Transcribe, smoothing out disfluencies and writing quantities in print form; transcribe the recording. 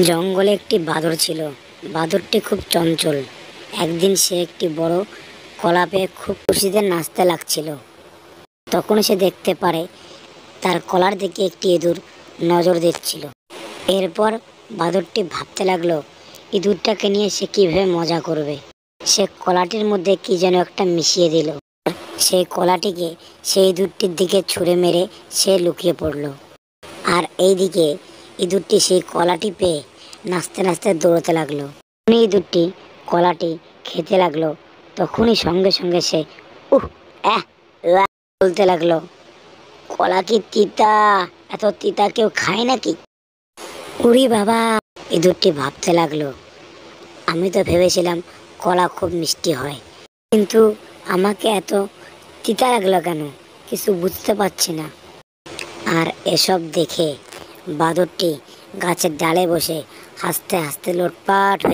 জঙ্গলে একটি বাঁদর ছিল। বাঁদরটি খুব চঞ্চল। একদিন সে একটি বড় কলা পেয়ে খুব খুশিতে নাচতে লাগছিল। তখন সে দেখতে পারে তার কলার দিকে একটি ইঁদুর নজর দিচ্ছিল। এরপর বাঁদরটি ভাবতে লাগলো ইঁদুরটাকে নিয়ে সে কিভাবে মজা করবে। সে কলাটির মধ্যে কি যেন একটা মিশিয়ে দিল। সেই কলাটিকে সেই ইঁদুরটির দিকে ছুঁড়ে মেরে সে লুকিয়ে পড়ল। আর এইদিকে ইঁদুরটি সেই কলাটি পেয়ে নাচতে নাচতে দৌড়তে লাগলো। যখনই ইঁদুরটি কলাটি খেতে লাগলো তখনই সঙ্গে সঙ্গে সে উহ আহ উয়া বলতে লাগলো, কলা কি তিতা? এত তিতা কেউ খায় নাকি? উরি বাবা! ইঁদুরটি ভাবতে লাগলো, আমি তো ভেবেছিলাম কলা খুব মিষ্টি হয়, কিন্তু আমাকে এত তিতা লাগলো কেন? কিছু বুঝতে পারছি না। আর এসব দেখে বাদরটি গাছের ডালে বসে হাসতে হাসতে লোটপাট হয়ে